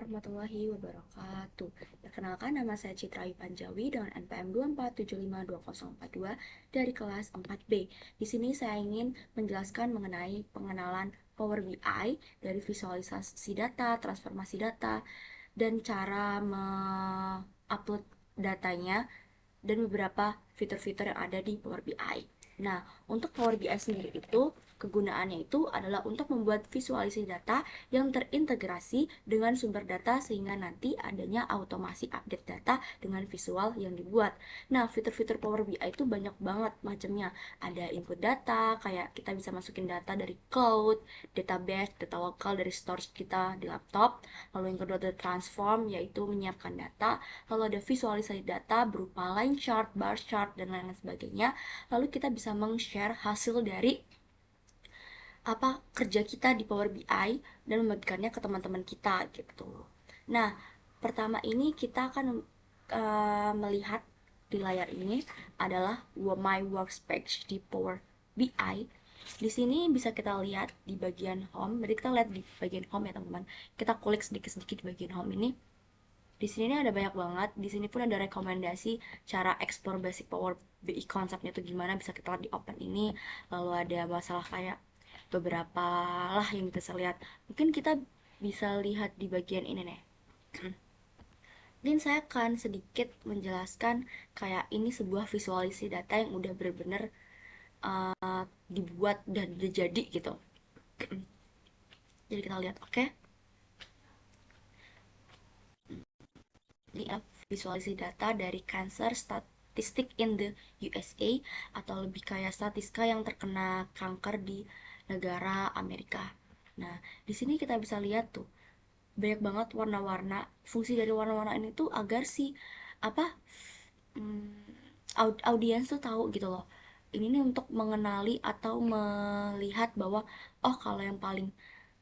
warahmatullahi wabarakatuh. Perkenalkan, nama saya Citra Ayu Panjawi dengan NPM 247522042 dari kelas 4B. Di sini saya ingin menjelaskan mengenai pengenalan Power BI dari visualisasi data, transformasi data, dan cara mengupload datanya dan beberapa fitur-fitur yang ada di Power BI. Nah, untuk Power BI sendiri itu kegunaannya itu adalah untuk membuat visualisasi data yang terintegrasi dengan sumber data sehingga nanti adanya automasi update data dengan visual yang dibuat. Nah, fitur-fitur Power BI itu banyak banget macamnya. Ada input data, kayak kita bisa masukin data dari cloud, database, data lokal dari storage kita di laptop. Lalu yang kedua ada transform, yaitu menyiapkan data. Lalu ada visualisasi data berupa line chart, bar chart, dan lain-lain sebagainya. Lalu kita bisa meng-share hasil dari kerja kita di Power BI dan membagikannya ke teman-teman kita gitu. Nah, pertama ini kita akan melihat di layar ini adalah My Workspace di Power BI. Di sini bisa kita lihat di bagian home. Jadi kita lihat di bagian home ya teman-teman. Kita klik sedikit-sedikit di bagian home ini. Di sini ada banyak banget. Di sini pun ada rekomendasi cara explore basic Power BI konsepnya itu gimana, bisa kita lihat di open ini. Lalu ada masalah kayak beberapa lah yang bisa lihat. Mungkin kita bisa lihat di bagian ini nih. Mungkin saya akan sedikit menjelaskan kayak ini sebuah visualisasi data yang udah bener-bener dibuat dan udah jadi gitu. Jadi kita lihat, oke. Ini visualisasi data dari Cancer Statistic in the USA, atau lebih kayak statistika yang terkena kanker di negara Amerika. Nah, di sini kita bisa lihat tuh banyak banget warna-warna. Fungsi dari warna-warna ini tuh agar si apa audiens tuh tahu gitu loh. Ini nih untuk mengenali atau melihat bahwa oh, kalau yang paling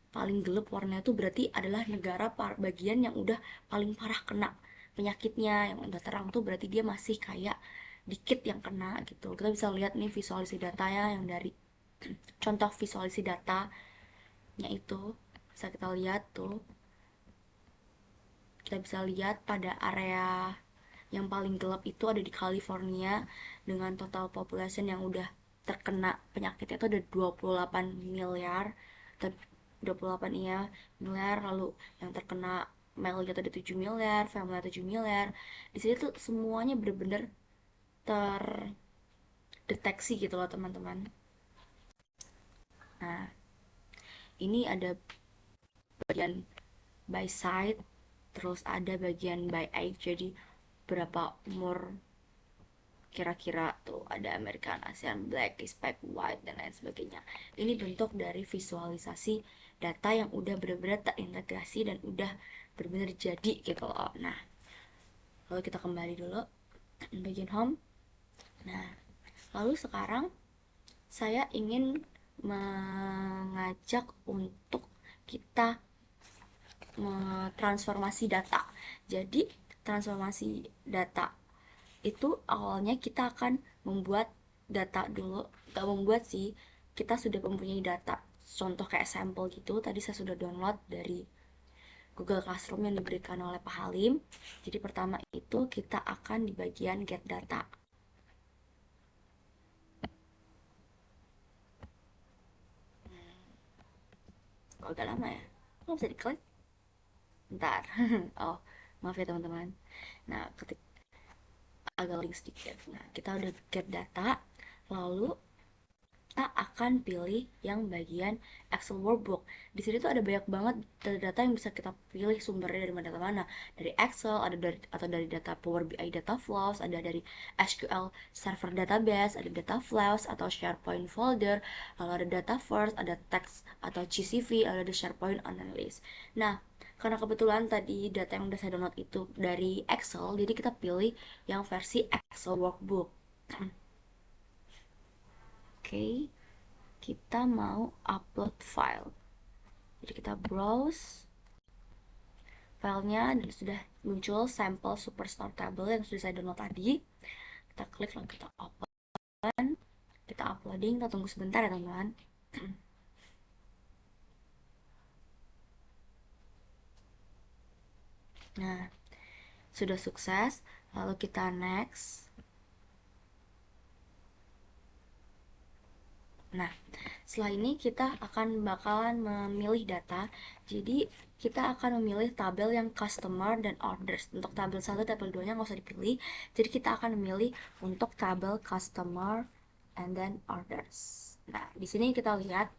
paling gelap warnanya itu berarti adalah negara bagian yang udah paling parah kena penyakitnya. Yang udah terang tuh berarti dia masih kayak dikit yang kena gitu. Kita bisa lihat nih visualisasi datanya yang dari contoh visualisasi datanya itu bisa kita lihat tuh. Kita bisa lihat pada area yang paling gelap itu ada di California dengan total population yang udah terkena penyakitnya itu ada 28 miliar. 28 iya miliar. Lalu yang terkena male itu ada 7 miliar, female 7 miliar. Di sini tuh semuanya bener-bener terdeteksi gitu loh teman-teman. Nah, ini ada bagian by side, terus ada bagian by age, jadi berapa umur kira-kira tuh, ada American, Asian, Black, Hispanic, White, dan lain sebagainya. Ini bentuk dari visualisasi data yang udah benar-benar terintegrasi dan udah benar-benar jadi gitu loh. Nah, lalu kita kembali dulu bagian home. Nah, lalu sekarang saya ingin mengajak untuk kita transformasi data. Jadi transformasi data itu awalnya kita akan membuat data dulu. Gak membuat sih, kita sudah mempunyai data. Contoh kayak sampel gitu, tadi saya sudah download dari Google Classroom yang diberikan oleh Pak Halim. Jadi pertama itu kita akan di bagian get data. Kok agak lama ya? Kok bisa diklik? Bentar. Oh, maaf ya teman-teman. Nah, ketik agak link sedikit. Nah, kita udah get data, lalu kita akan pilih yang bagian Excel workbook. Di sini tuh ada banyak banget data-data yang bisa kita pilih sumbernya dari mana mana. Dari Excel, ada dari atau dari data Power BI data flows, ada dari SQL Server Database, ada data flows atau SharePoint folder, lalu ada data first, ada text atau CSV, ada SharePoint analyst. Nah, karena kebetulan tadi data yang udah saya download itu dari Excel, jadi kita pilih yang versi Excel workbook. Oke, kita mau upload file. Jadi kita browse filenya dan sudah muncul sampel superstar table yang sudah saya download tadi. Kita klik lalu kita open, kita uploading, kita tunggu sebentar ya teman-teman. Nah, sudah sukses, lalu kita next. Nah, setelah ini kita akan bakalan memilih data. Jadi kita akan memilih tabel yang customer dan orders. Untuk tabel 1, tabel 2 nya nggak usah dipilih. Jadi kita akan memilih untuk tabel customer and then orders. Nah, di sini kita lihat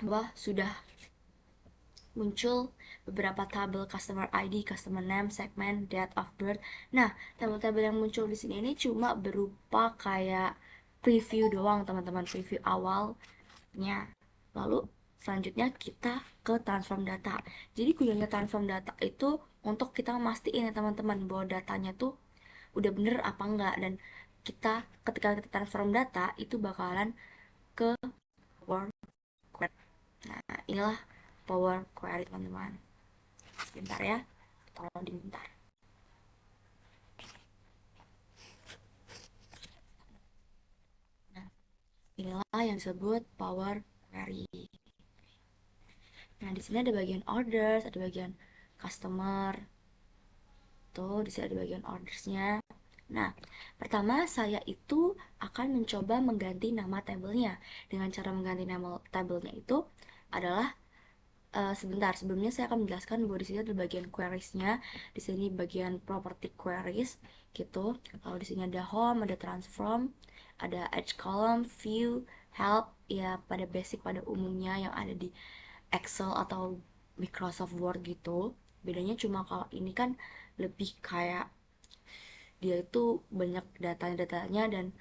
bahwa sudah muncul beberapa tabel customer ID, customer name, segment, date of birth. Nah, tabel-tabel yang muncul di sini ini cuma berupa kayak preview doang, teman-teman, preview awalnya. Lalu selanjutnya kita ke transform data. Jadi gunanya transform data itu untuk kita mastiin ya teman-teman bahwa datanya tuh udah bener apa enggak, dan kita ketika kita transform data itu bakalan ke Power Query. Nah, inilah Power Query, teman-teman. Sebentar ya, tolong dibentar. Nah, inilah yang disebut Power Query. Nah, di sini ada bagian orders, ada bagian customer. Tuh, di sini ada bagian ordersnya. Nah, pertama saya itu akan mencoba mengganti nama tabelnya. Dengan cara mengganti nama tabelnya itu adalah sebentar, sebelumnya saya akan menjelaskan bahwa di sini ada bagian queriesnya, di sini bagian property queries gitu. Kalau di sini ada home, ada transform, ada edge column, view, help, ya pada basic pada umumnya yang ada di Excel atau Microsoft Word gitu. Bedanya cuma kalau ini kan lebih kayak dia itu banyak datanya dan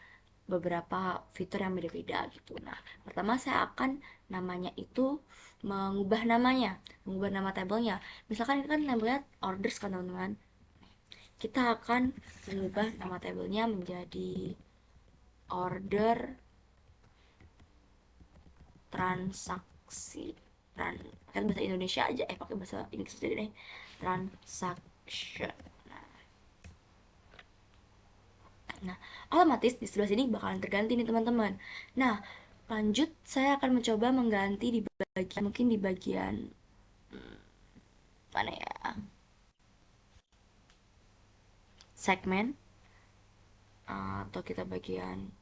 beberapa fitur yang beda-beda gitu. Nah, pertama saya akan namanya itu mengubah nama tabelnya. Misalkan ini kan tabelnya orders kan teman-teman. Kita akan mengubah nama tabelnya menjadi order transaksi. Pakai bahasa Indonesia aja, pakai bahasa Inggris aja deh. Transaction. Nah, otomatis di sebelah sini bakalan terganti nih teman-teman. Nah, lanjut saya akan mencoba mengganti di bagian, mungkin di bagian mana ya, segmen, atau kita bagian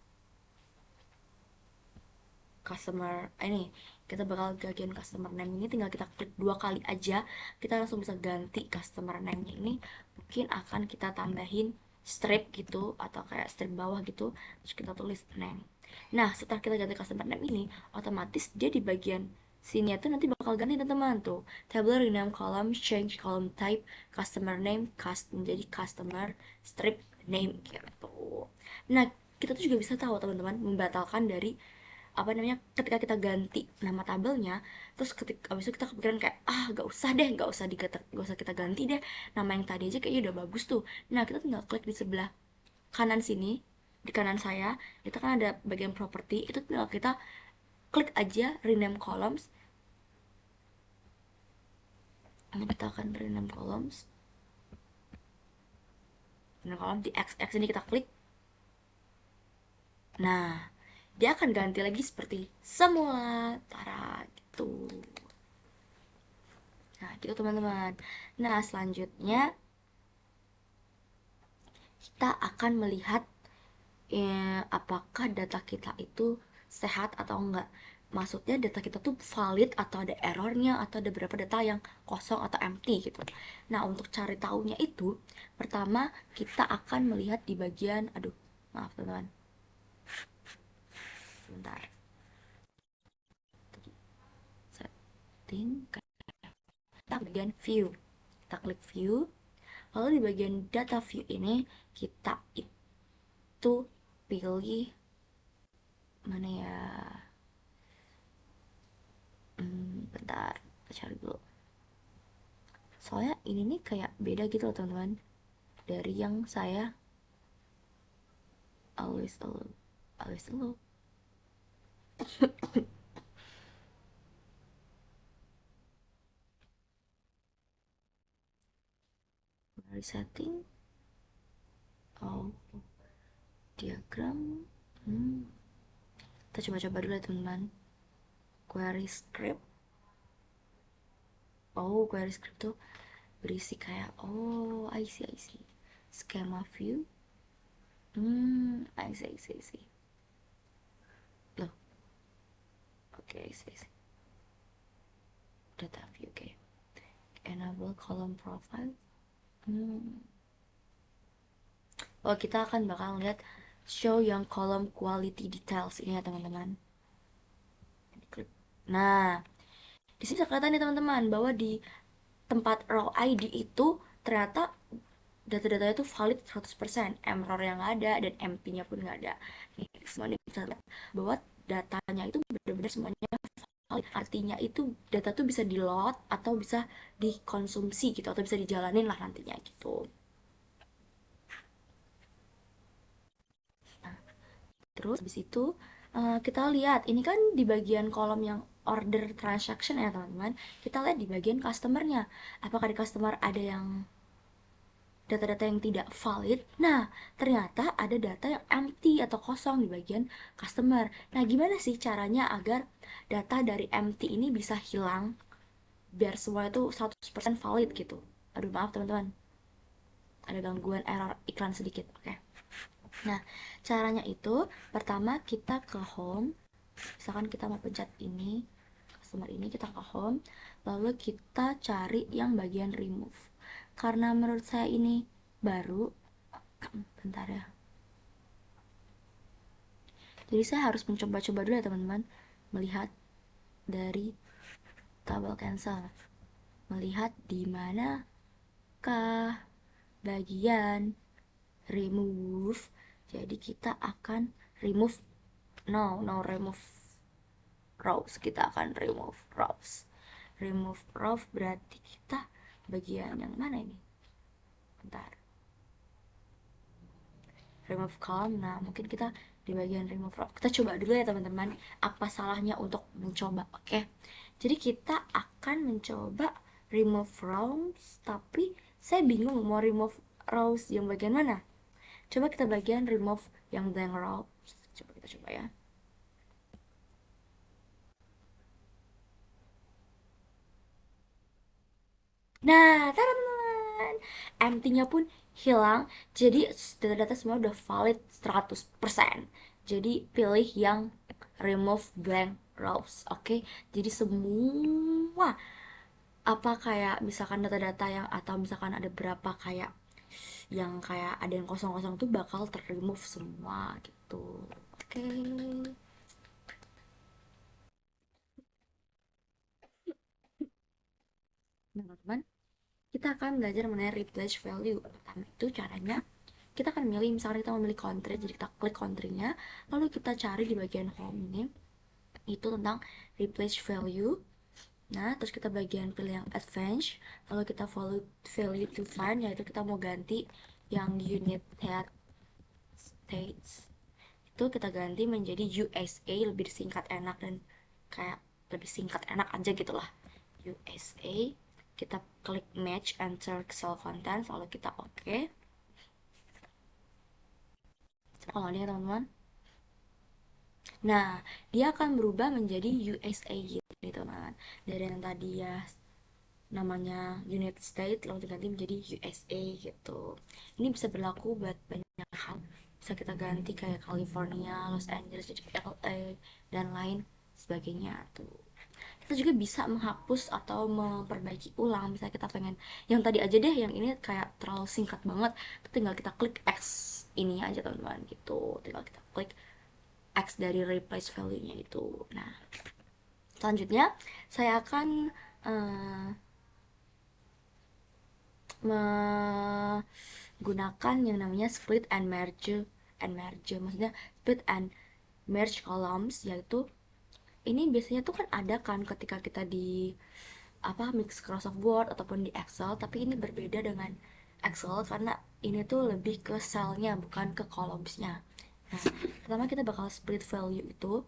customer ini, kita bakal bagian customer name ini tinggal kita klik 2 kali aja, kita langsung bisa ganti customer name ini. Mungkin akan kita tambahin strip gitu atau kayak strip bawah gitu, terus kita tulis name. Nah, setelah kita ganti customer name ini, otomatis dia di bagian sini tuh nanti bakal ganti teman-teman tuh. Table rename column, change column type, customer name, menjadi customer strip name gitu. Nah, kita tuh juga bisa tahu teman-teman membatalkan dari apa namanya, ketika kita ganti nama tabelnya, terus ketika abis itu kita kepikiran kayak gak usah deh, gak usah kita ganti deh, nama yang tadi aja kayaknya udah bagus tuh. Nah, kita tinggal klik di sebelah kanan sini, di kanan saya kita kan ada bagian property, itu tinggal kita klik aja rename columns. Ini kita akan rename columns, rename column di XX ini kita klik. Nah, dia akan ganti lagi seperti semula, tara gitu. Nah, gitu teman-teman. Nah, selanjutnya kita akan melihat apakah data kita itu sehat atau enggak. Maksudnya data kita tuh valid atau ada errornya atau ada beberapa data yang kosong atau empty gitu. Nah, untuk cari taunya itu, pertama kita akan melihat di bagian, aduh, maaf teman-teman, sebentar, setting, kita bagian view, kita klik view, lalu di bagian data view ini kita itu pilih mana ya, bentar, kita cari dulu. Soalnya ini nih kayak beda gitu loh teman-teman dari yang saya always alone, always alone. Setting, oh, diagram, kita coba-coba dulu ya teman-teman. Query script, Oh, query script tuh berisi kayak, oh, I see. Schema view. I see. Loh, oke, I see. Data view, oke. Enable column profile. Hmm. Oh, kita akan bakal lihat show yang column quality details ini ya teman-teman. Klik. Nah, di sini bisa kelihatan nih teman-teman bahwa di tempat raw ID itu ternyata data-datanya itu valid 100%, error yang nggak ada dan empty-nya pun nggak ada. Nih, semuanya bisa lihat bahwa datanya itu benar-benar semuanya valid. Artinya itu data tuh bisa di load atau bisa dikonsumsi gitu atau bisa dijalanin lah nantinya gitu. Terus habis itu kita lihat ini kan di bagian kolom yang order transaction ya teman-teman. Kita lihat di bagian customernya. Apakah di customer ada yang data-data yang tidak valid? Nah, ternyata ada data yang empty atau kosong di bagian customer. Nah, gimana sih caranya agar data dari empty ini bisa hilang biar semua itu 100% valid gitu? Aduh, maaf teman-teman. Ada gangguan error iklan sedikit. Oke. Nah, caranya itu pertama kita ke home. Misalkan kita mau pencet ini, customer ini kita ke home, lalu kita cari yang bagian remove. Karena menurut saya ini baru, bentar ya. Jadi saya harus mencoba-coba dulu ya teman-teman, melihat dari tabel cancel, melihat di manakah bagian remove. Jadi kita akan remove, no remove rows, kita akan remove rows. Remove row berarti kita bagian yang mana ini? Bentar. Remove column. Nah, mungkin kita di bagian remove row. Kita coba dulu ya teman-teman. Apa salahnya untuk mencoba? Oke. Jadi kita akan mencoba remove rows, tapi saya bingung mau remove rows yang bagian mana. Coba kita bagian remove yang blank rows. Coba kita coba ya. Nah, teman-teman, empty-nya pun hilang. Jadi data-data semua udah valid 100%. Jadi pilih yang remove blank rows. Oke. Jadi semua apa kayak misalkan data-data yang atau misalkan ada berapa kayak yang kayak ada yang kosong-kosong tuh bakal ter-remove semua gitu. Oke. Nah, teman-teman, kita akan belajar mengenai replace value. Pertama itu caranya kita akan milih, misalnya kita memilih country, jadi kita klik country-nya, lalu kita cari di bagian home ini itu tentang replace value. Nah, terus kita bagian pilih yang advanced, lalu kita follow value to find, yaitu kita mau ganti yang unit head states itu kita ganti menjadi USA, lebih singkat enak dan kayak lebih singkat enak aja gitulah, USA. Kita klik match enter cell content, lalu kita oke. Kalau dia teman-teman, nah dia akan berubah menjadi USA gitu teman-teman, dari yang tadi ya namanya United States lalu diganti menjadi USA gitu. Ini bisa berlaku buat banyak hal, bisa kita ganti kayak California, Los Angeles jadi LA dan lain sebagainya tuh. Kita juga bisa menghapus atau memperbaiki ulang, misalnya kita pengen yang tadi aja deh, yang ini kayak terlalu singkat banget, tinggal kita klik X ini aja teman-teman gitu, tinggal kita klik X dari replace value-nya itu. Nah, selanjutnya saya akan uh, menggunakan yang namanya split and merge, maksudnya split and merge columns, yaitu ini biasanya tuh kan ada kan ketika kita di apa Microsoft Word ataupun di Excel, tapi ini berbeda dengan Excel karena ini tuh lebih ke cellnya bukan ke columnsnya. Nah, pertama kita bakal split value itu.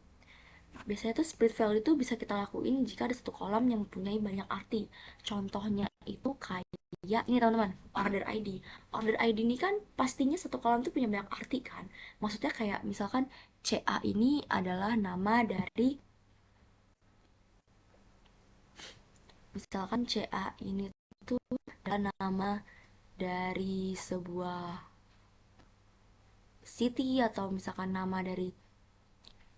Biasanya tuh split value itu bisa kita lakuin jika ada satu kolom yang mempunyai banyak arti. Contohnya itu kayak ini teman-teman, order ID. Order ID ini kan pastinya satu kolom tuh punya banyak arti kan. Maksudnya kayak misalkan CA ini adalah nama dari Misalkan CA ini tuh adalah nama dari sebuah city, atau misalkan nama dari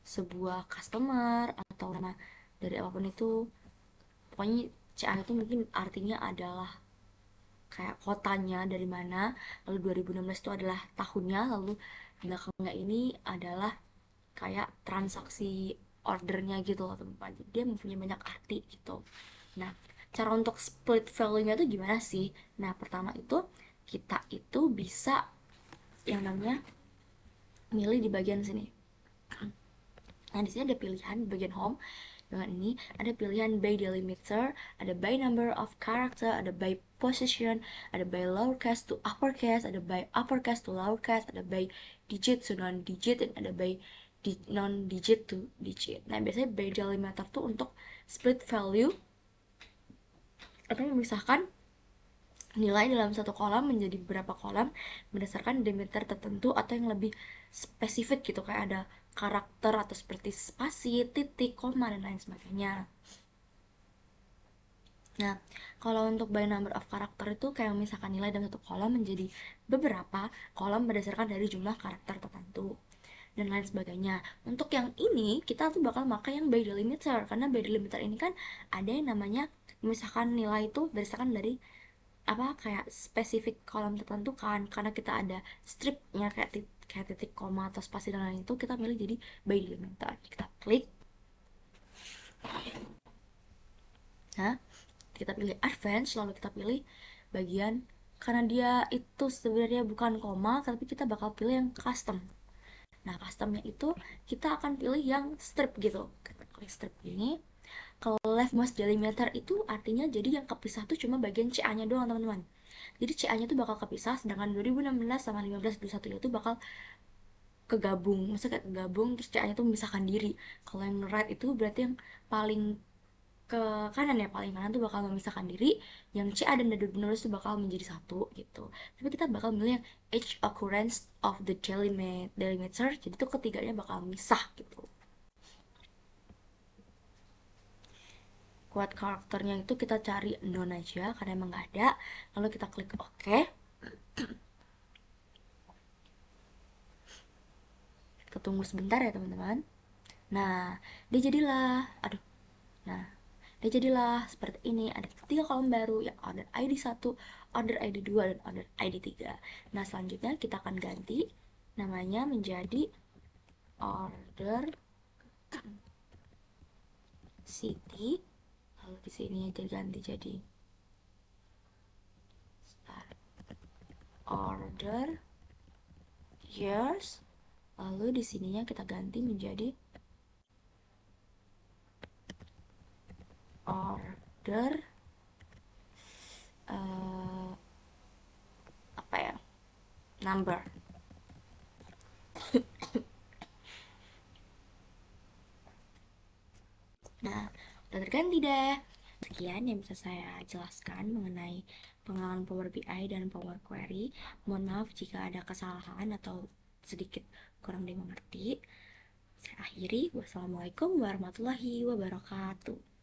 sebuah customer, atau nama dari apapun itu. Pokoknya CA itu mungkin artinya adalah kayak kotanya dari mana, lalu 2016 itu adalah tahunnya, lalu belakangnya ini adalah kayak transaksi ordernya gitu loh teman-teman. Jadi dia mempunyai banyak arti gitu. Nah, cara untuk split value-nya itu gimana sih? Nah, pertama itu kita itu bisa yang namanya milih di bagian sini. Nah, di sini ada pilihan di bagian home. Dengan ini ada pilihan by delimiter, ada by number of character, ada by position, ada by lowercase to uppercase, ada by uppercase to lowercase, ada by digit to non digit, dan ada by non digit to digit. Nah, biasanya by delimiter tuh untuk split value atau memisahkan nilai dalam satu kolam menjadi beberapa kolam berdasarkan delimiter tertentu atau yang lebih spesifik gitu, kayak ada karakter atau seperti spasi, titik, koma, dan lain sebagainya. Nah, kalau untuk by number of karakter itu kayak misalkan nilai dalam satu kolom menjadi beberapa kolom berdasarkan dari jumlah karakter tertentu dan lain sebagainya. Untuk yang ini kita tuh bakal pakai yang by delimiter, karena by delimiter ini kan ada yang namanya misalkan nilai itu berdasarkan dari apa, kayak spesifik kolom tertentu kan, karena kita ada stripnya kayak titik, koma, atau spasi dan lain itu, kita pilih jadi by delimiter. Kita klik. Nah, kita pilih advance, lalu kita pilih bagian, karena dia itu sebenarnya bukan koma tapi kita bakal pilih yang custom. Nah, customnya itu kita akan pilih yang strip gitu. Kita klik strip ini. Kalau left most delimiter itu artinya jadi yang kepisah tuh cuma bagian CA nya doang teman-teman. Jadi CA nya tuh bakal kepisah, sedangkan 2016 sama 1521 itu bakal kegabung, maksudnya kayak kegabung terus CA nya tuh memisahkan diri. Kalau yang right itu berarti yang paling ke kanan ya, paling kanan tuh bakal memisahkan diri, yang CA dan dadu penulis tuh bakal menjadi satu gitu. Tapi kita bakal milih yang each occurrence of the delimiter, jadi tuh ketiganya bakal misah gitu. Kuat karakternya itu kita cari non aja karena emang nggak ada, lalu kita klik OK. Kita tunggu sebentar ya teman-teman. Nah, dia jadilah, aduh, nah dia jadilah seperti ini. Ada 3 kolom baru, yang order ID 1, order ID 2, dan order ID 3. Nah, selanjutnya kita akan ganti namanya menjadi order city. Lalu di sini diganti jadi order years. Lalu di sininya kita ganti menjadi order uh, apa ya, number. Nah, udah terganti deh. Sekian yang bisa saya jelaskan mengenai pengenalan Power BI dan Power Query. Mohon maaf jika ada kesalahan atau sedikit kurang dimengerti. Saya akhiri. Wassalamualaikum warahmatullahi wabarakatuh.